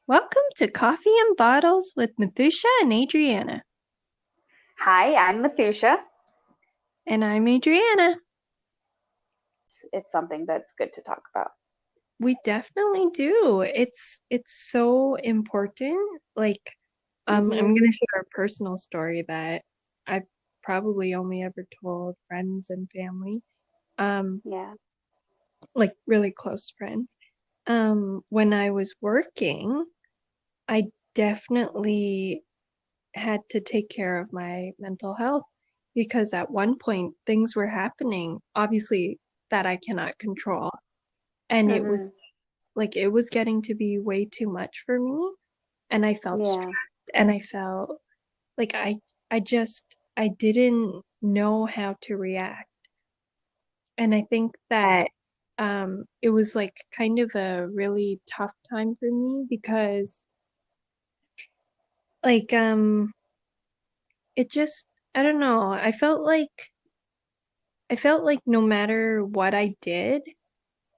Welcome to Coffee and Bottles with Mathusha and Adriana. Hi, I'm Mathusha. And I'm Adriana. It's something that's good to talk about. We definitely do. It's so important. I'm gonna Hmm. share a personal story that I've probably only ever told friends and family. Um, Yeah. like really close friends. When I was working, I definitely had to take care of my mental health because at one point things were happening, obviously, that I cannot control. And Hmm. it was getting to be way too much for me. And I felt stressed Yeah. and I felt like I didn't know how to react. And I think that it was like kind of a really tough time for me because like it just I don't know. I felt like no matter what I did,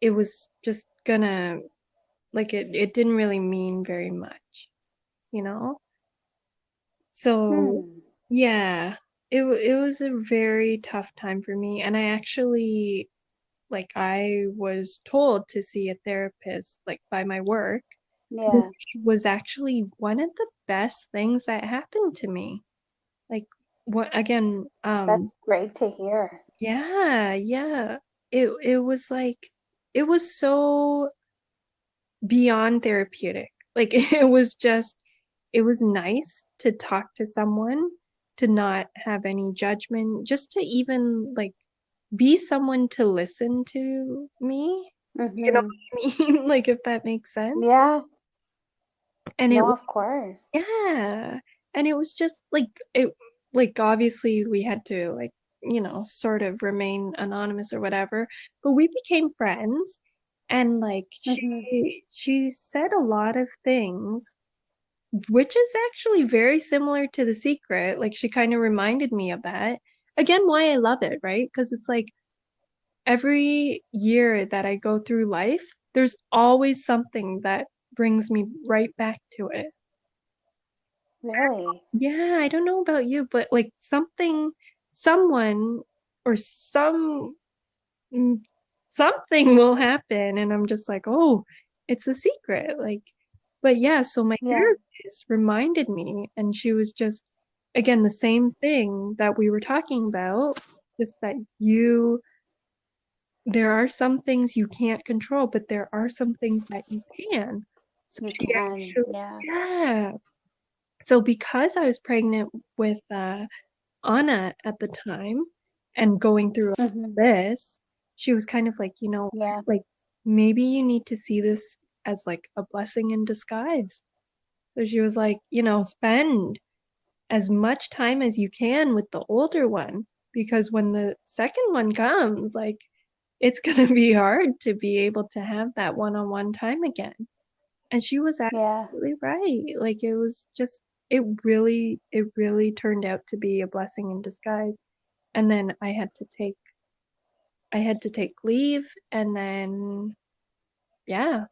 it was just gonna it didn't really mean very much, you know? So Hmm. yeah, it was a very tough time for me and I actually I was told to see a therapist like by my work, Yeah. which was actually one of the best things that happened to me. Like what again, That's great to hear. yeah, yeah. It was like it was so beyond therapeutic. Like it was nice to talk to someone, to not have any judgment, just to even like be someone to listen to me. You know Hmm. what I mean? Like if that makes sense. Yeah. And it No, was of course. yeah. And it was just like obviously we had to sort of remain anonymous or whatever, but we became friends and Hmm. she said a lot of things which is actually very similar to The Secret. Like she kind of reminded me of that. Again, why I love it, right? Because it's like every year that I go through life, there's always something that brings me right back to it. Really? Yeah, I don't know about you, but like someone, or mm, something will happen, and I'm just like, oh, it's a secret. But yeah, so my Yeah. therapist reminded me, and she was just, again, the same thing that we were talking about, just that there are some things you can't control, but there are some things that you can. So You she can. actually, Yeah. yeah. So because I was pregnant with Anna at the time and going through all Hmm. this, she was kind of like, Yeah. like maybe you need to see this as like a blessing in disguise. So she was like, spend as much time as you can with the older one because when the second one comes, like it's gonna be hard to be able to have that one-on-one time again. And she was Yeah. absolutely right. Like it was just it really turned out to be a blessing in disguise. And then I had to take leave and then yeah,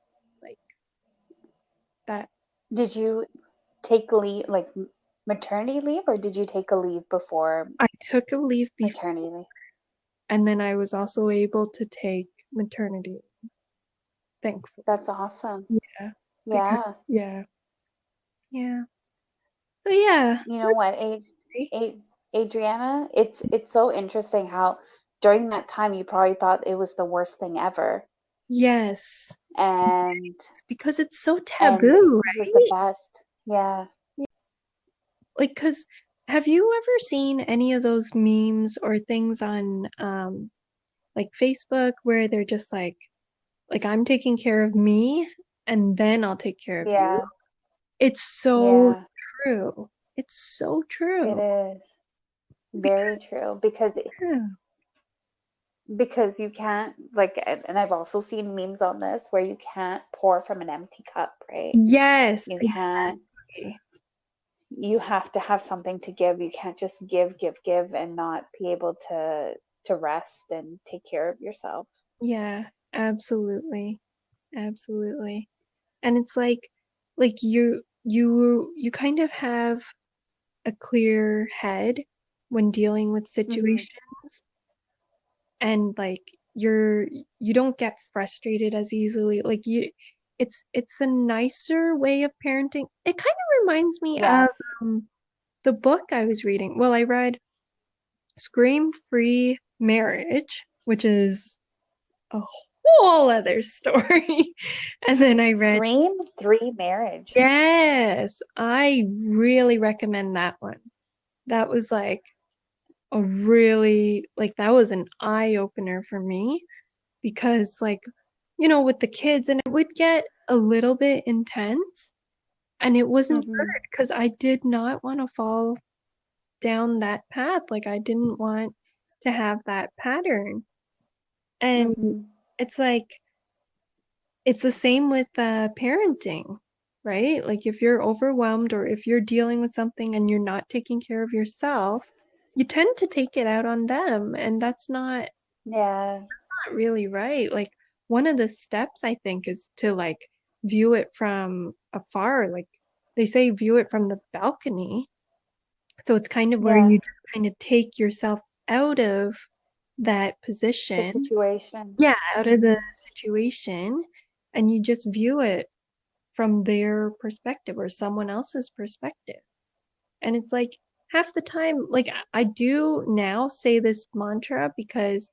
like that Did you take leave, like maternity leave, or did you take a leave before I took a leave before maternity leave? and then I was also able to take maternity, thankfully. That's awesome. Yeah, because Yeah. yeah, yeah. So yeah. You know what, Adriana, it's so interesting how during that time you probably thought it was the worst thing ever, Yes, and because it's so and taboo, it was the right? best. Yeah. Like, because have you ever seen any of those memes or things on like Facebook where they're just like I'm taking care of me and then I'll take care of you. Yeah. It's so Yeah. true. It's so It true. is very Because true yeah. because you can't, like, and I've also seen memes on this where you can't pour from an empty cup, right? Yes, You can't. exactly. You have to have something to give. You can't just give and not be able to rest and take care of yourself. Yeah, absolutely. Absolutely. And it's like like you kind of have a clear head when dealing with Hmm. situations, and like you're you don't get frustrated as easily. Like you it's a nicer way of parenting. It kind of reminds me of Yes. the book I was reading. Well, I read Scream Free Marriage, which is a whole other story. And then I read, Scream 3 Marriage. yes, I really recommend that one. That was like a really, like, that was an eye opener for me because, like, with the kids, and it would get a little bit intense. And it wasn't Hmm. good because I did not want to fall down that path. Like, I didn't want to have that pattern. And Hmm. it's like, it's the same with parenting, right? Like if you're overwhelmed or if you're dealing with something and you're not taking care of yourself, you tend to take it out on them, and that's Yeah. not really right. Like one of the steps I think is to like view it from afar. Like they say view it from the balcony. So it's kind of where Yeah. you just kind of take yourself out of that The position. situation. Yeah, out of the Hmm. situation, and you just view it from their perspective or someone else's perspective. And it's like half the time, like I do now say this mantra because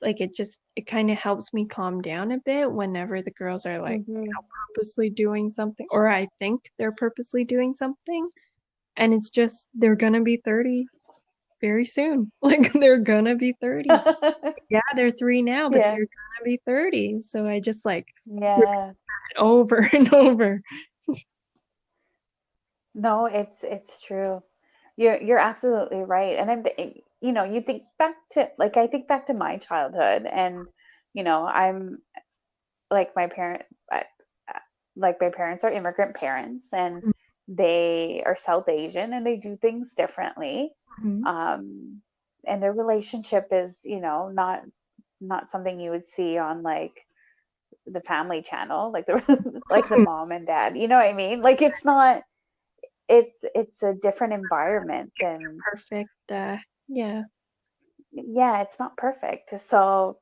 like it kind of helps me calm down a bit whenever the girls are like Hmm. purposely doing something, or I think they're purposely doing something. And it's just they're gonna be 30 very soon. Like they're gonna be 30. Yeah, they're three now, but Yeah. they're gonna be 30. So I just like repeat Yeah. it over and over. No, it's true. You're absolutely right. And you think back to like I think back to my childhood, and I'm like my parent I- like my parents are immigrant parents, and they are South Asian and they do things differently. Mhm. Um and their relationship is, not something you would see on like the family channel, like the like the mom and dad. You know what I mean? Like it's not it's a different environment, and Perfect. Yeah. yeah, it's not perfect. So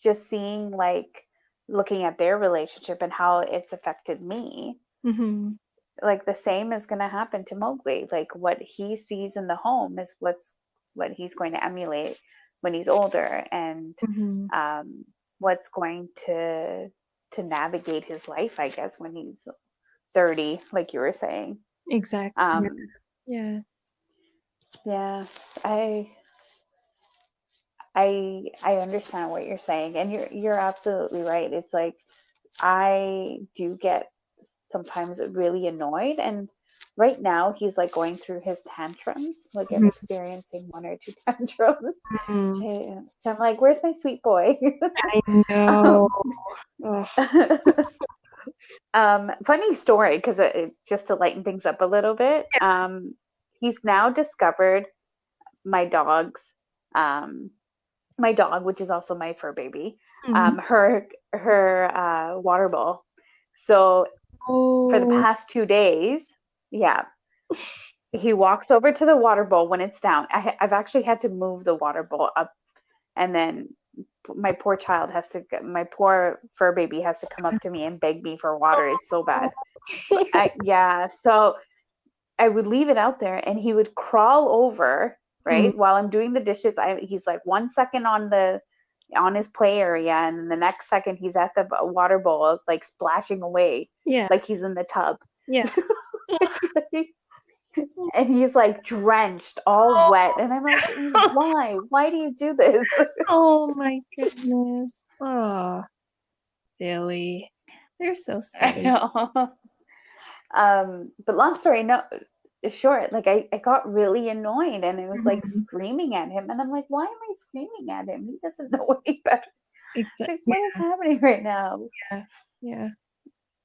just seeing like looking at their relationship and how it's affected me, Hmm. like the same is going to happen to Mowgli. Like what he sees in the home is what he's going to emulate when he's older, and Hmm. um, what's going to navigate his life, I guess, when he's 30, like you were saying. Exactly. Yeah. Um, Yeah. yeah, I I understand what you're saying, and you're absolutely right. It's like I do get sometimes really annoyed, and right now he's like going through his tantrums. Like I'm Mhm. experiencing one or two tantrums. Mhm. I'm like, where's my sweet boy? I know. um, Ugh. funny story, because just to lighten things up a little bit, he's now discovered my dog's um, my dog, which is also my fur baby, Mhm. her water bowl. So for the Oh, past 2 days, yeah, he walks over to the water bowl when it's down. I've actually had to move the water bowl up, and then my poor fur baby has to come up to me and beg me for water. It's so bad. But yeah, so I would leave it out there, and he would crawl over, Mhm. right, while I'm doing the dishes. He's like 1 second on his play area, and the next second he's at the water bowl, like splashing away, Yeah. like he's in the tub. Yeah. And he's like drenched, all wet, and I'm like, why? Why do you do this? Oh my goodness. Oh, silly. They're so I silly. know. But long story no short, like I got really annoyed, and I was like Mhm. screaming at him, and I'm like, why am I screaming at him? He doesn't know any better. Like, what is Yeah. happening right now? Yeah. Yeah.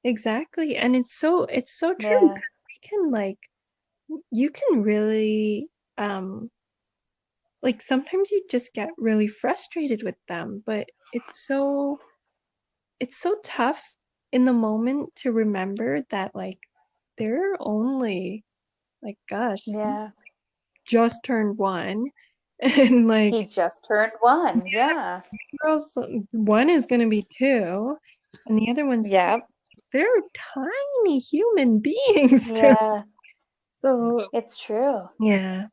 Exactly. And it's so true Yeah. because we can like you can really like sometimes you just get really frustrated with them, but it's so tough in the moment to remember that like they're only like gosh, Yeah. just turned 1 and like He just turned one. Yeah. girls one is going to be 2 and the other one's 3. Yep. They're tiny human beings too. Yeah. So It's true. yeah.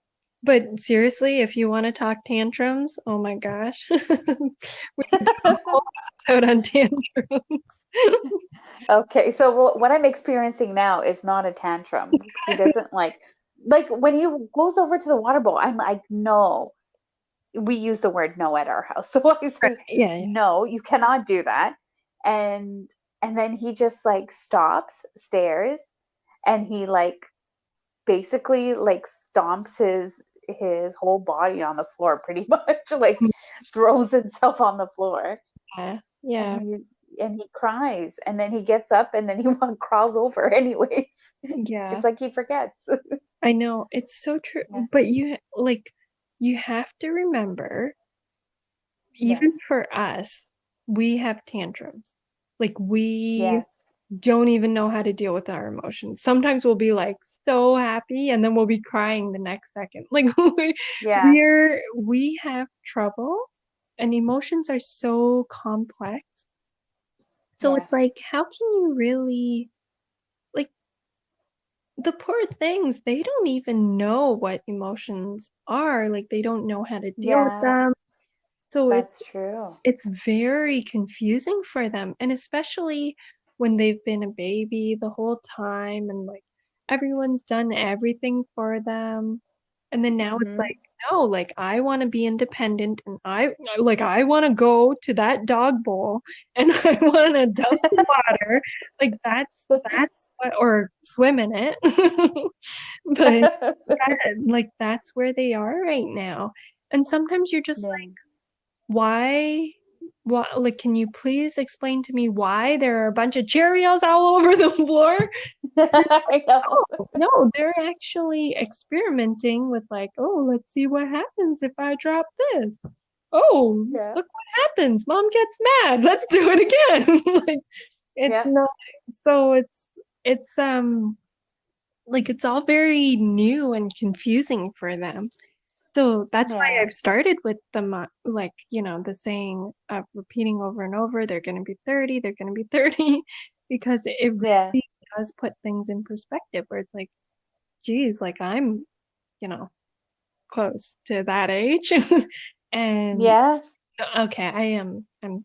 But seriously, if you want to talk tantrums, oh my gosh. We could do a whole episode on tantrums. Okay, so what I'm experiencing now is not a tantrum. He doesn't like when he goes over to the water bowl, I'm like, no. We use the word no at our house. So I Right. say, Yeah, no, you cannot do that. And then he just like stops, stares, and he like basically like stomps his whole body on the floor pretty much, like throws himself on the floor yeah, and yeah, he cries and then he gets up and then he crawls over anyways. yeah. It's like he forgets. I know. It's so true. Yeah. But you have to remember, even Yes. for us, we have tantrums. Like we Yes. don't even know how to deal with our emotions. Sometimes we'll be like so happy and then we'll be crying the next second. Like Yeah. we have trouble and emotions are so complex. So it's Yes. like how can you really like the poor things, they don't even know what emotions are. Like they don't know how to deal with Yeah, them. So that's true. it's very confusing for them. And especially when they've been a baby the whole time and like everyone's done everything for them. And then now it's Hmm. like, no, like I want to be independent and I want to go to that dog bowl and I want to dump the water. Like that's what or swim in it. But like that's where they are right now. And sometimes you're just Yeah. why like can you please explain to me why there are a bunch of Cheerios all over the floor? I know. Oh, no, they're actually experimenting with like, oh, let's see what happens if I drop this. Oh, Yeah. look what happens. Mom gets mad. Let's do it again. Like it's Yeah. not so it's like it's all very new and confusing for them. So that's why Yeah. I've started with like, the saying of repeating over and over, they're going to be 30, they're going to be 30, because it Yeah. really does put things in perspective where it's like, geez, like I'm, you know, close to that age. And Yeah. okay, I'm in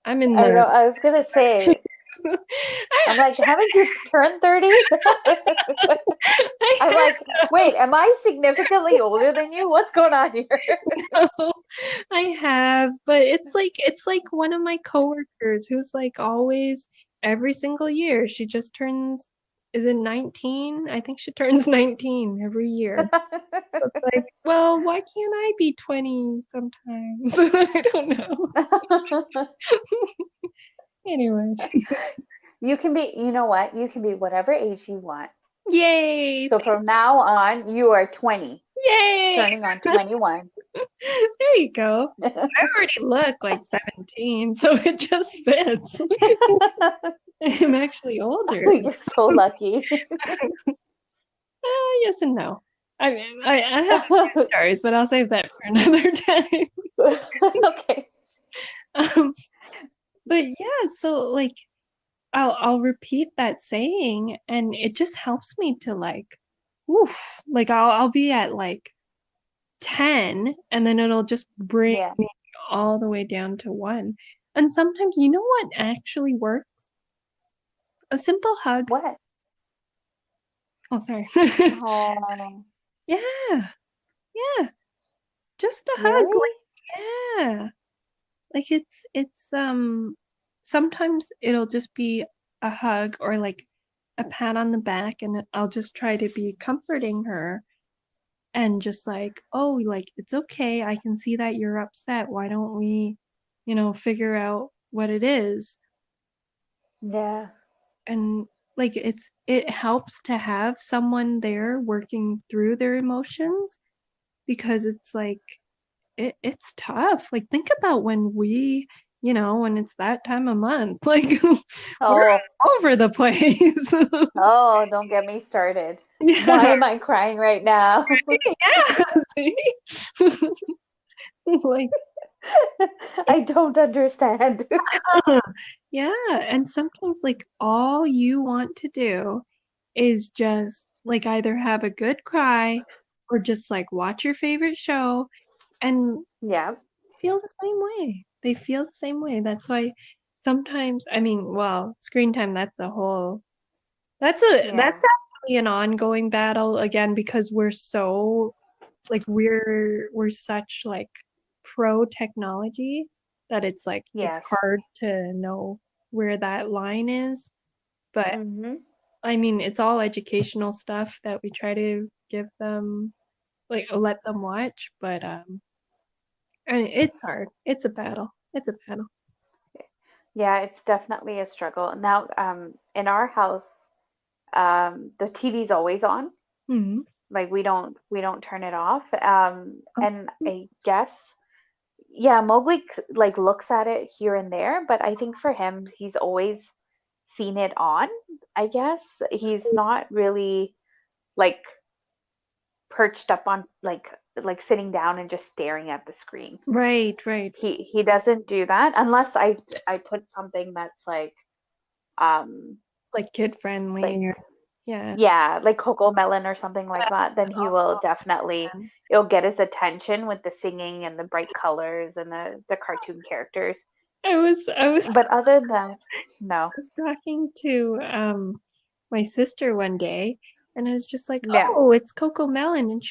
I know. the, I was gonna say, I'm like, haven't you turned 30? I I'm like, have wait, am I significantly older than you? What's going on here? no, I have, but it's like one of my coworkers who's like always every single year she just turns is it 19? I think she turns 19 every year. So it's like, well, why can't I be 20 sometimes? I don't know. Anyway. You can be, you know what? You can be whatever age you want. Yay! So from now on, you are 20, Yay! turning on 21. There you go. I already look like 17, so it just fits. I'm actually older. You're so lucky. Yes and no. I mean, I have a few stories, but I'll save that for another time. Okay. Um, but yeah, so like I'll repeat that saying, and it just helps me to like, oof, like I'll be at like 10, and then it'll just bring Yeah. me all the way down to 1. And sometimes, you know what actually works? A simple hug. What? Oh, sorry. Oh, Yeah, yeah, just a hug. really? Like, yeah. Like it's sometimes it'll just be a hug or like a pat on the back and I'll just try to be comforting her and just like, oh, like it's okay. I can see that you're upset. Why don't we, figure out what it is? Yeah. And like it helps to have someone there working through their emotions because it's like it's tough. Like think about when we when it's that time of month. Like we're Oh, all over the place. oh, don't get me started. Why Yeah, am I crying right now? yeah. See? Like, I don't understand. yeah. And sometimes, like, all you want to do is just, like, either have a good cry or just, like, watch your favorite show and Yeah, feel the same way. They feel the same way. That's why sometimes, I mean, well, screen time, that's yeah, actually an ongoing battle again because we're such like pro technology that it's yes. hard to know where that line is. But Hmm. I mean, it's all educational stuff that we try to give them, like let them watch. But I mean, it's hard. It's a battle. It's a battle. Yeah, it's definitely a struggle. Now, in our house, the TV's always on. Hmm. Like we don't turn it off. Oh, And I guess, yeah, Mowgli like looks at it here and there, but I think for him, he's always seen it on. I guess he's not really like perched up on like sitting down and just staring at the screen. right, right. He doesn't do that unless I put something that's um Like kid friendly. like Or, yeah. yeah, like coco melon or something like that, then he will Oh, definitely, man. it'll get his attention with the singing and the bright colors and the cartoon characters. I was But other than that, no. was talking to my sister one day, and I was just like, Yeah. "Oh, it's Coco Melon," and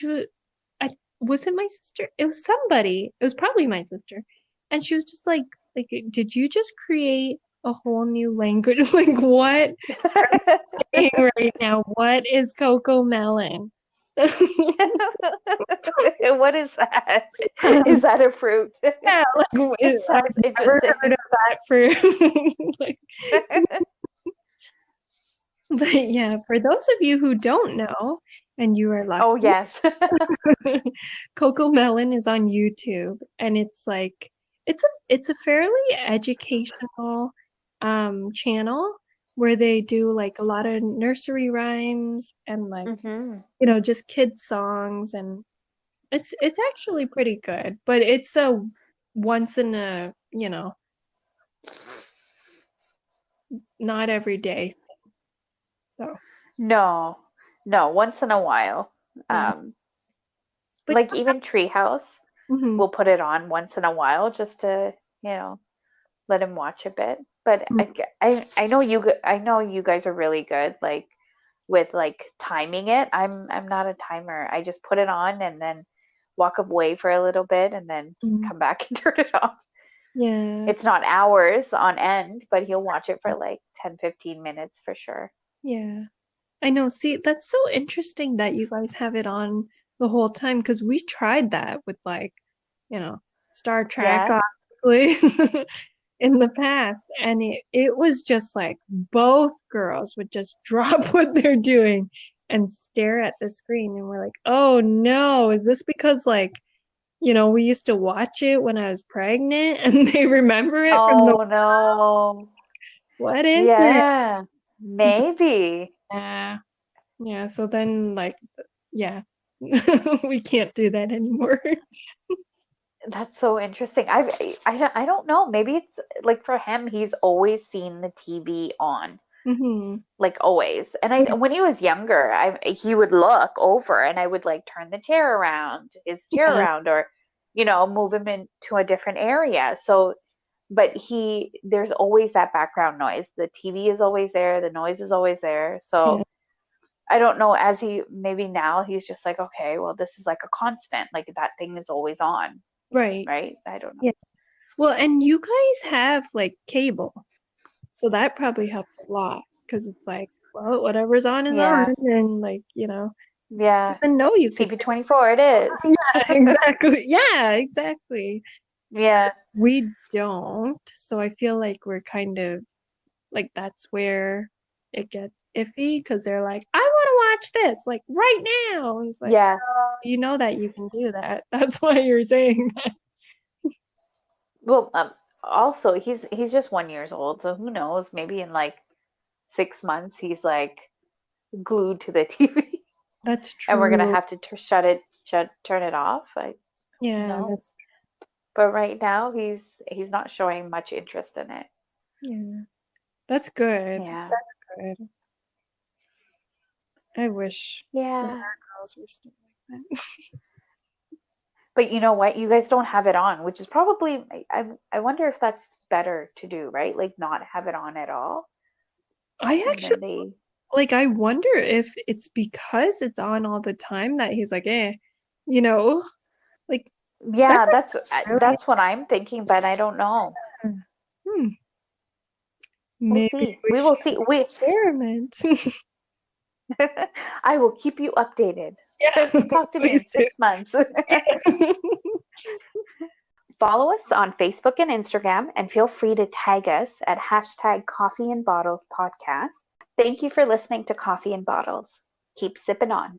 I was it my sister? It was somebody. It was probably my sister, and she was just like, did you just create a whole new language? Like, what are you saying right now? What is Coco Melon?" What is that? Is that a fruit? Yeah, like It I've sounds never heard interesting. of that for like but yeah, for those of you who don't know, and you are Oh lucky, yes. Coco Melon is on YouTube, and it's a fairly educational channel where they do like a lot of nursery rhymes and like Hmm. just kids songs, and it's actually pretty good, but it's a once in a not every day. So No, no, once in a while. yeah, Um, but like even Treehouse, mhm. we'll put it on once in a while just to, you know, let him watch a bit. But I know I know you guys are really good like with like timing it. I'm not a timer. I just put it on and then walk away for a little bit and then Mhm. come back and turn it off. Yeah. It's not hours on end, but he'll watch it for like 10, 15 minutes for sure. Yeah. I know. See, that's so interesting that you guys have it on the whole time because we tried that with like, you know, Star Trek, Yeah. obviously, in the past. And it was just like both girls would just drop what they're doing and stare at the screen. And we're like, oh no, is this because like, we used to watch it when I was pregnant and they remember it from the, Oh no. what is it? Yeah. Maybe. Yeah. Yeah. So then like, yeah, we can't do that anymore. That's so interesting. I don't know. Maybe it's like for him, he's always seen the TV on, Hmm. like always. And I when he was younger, I he would look over and I would like turn the chair around, his chair Yeah. around, or move him into a different area. So, but there's always that background noise. The TV is always there, the noise is always there. Yeah. So I don't know, as he maybe now he's just like, okay, well, this is like a constant, like that thing is always on, Right. right? I don't know. Yeah. Well, and you guys have like cable, so that probably helps a lot because it's like, well, whatever's on is on, Yeah. and like, Yeah. even know you could. CP24 it is. Yeah, exactly. Yeah, exactly. Yeah. We don't, so I feel like we're kind of like that's where it gets iffy because they're like, I want to watch this like right now. And it's like, Yeah. you know that you can do that. That's why you're saying that. Well, also he's just 1 year old, so who knows? Maybe in like 6 months he's like glued to the TV, That's and we're gonna true. have to turn it off. I who Yeah, knows? that's But right now he's not showing much interest in it. yeah. That's good. Yeah. That's good. I wish that Yeah. our girls were still like that. But you know what? You guys don't have it on, which is probably I wonder if that's better to do, right? Like not have it on at all, I and actually then they like I wonder if it's because it's on all the time that he's like, you know, like yeah, that's actually really that's what I'm thinking, but I don't know. hmm, We'll maybe see. we We will should see. We experiment. I will keep you updated. Yeah, Talk to me please in do. 6 months. Follow us on Facebook and Instagram, and feel free to tag us at hashtag Coffee and Bottles Podcast. Thank you for listening to Coffee and Bottles. Keep sipping on.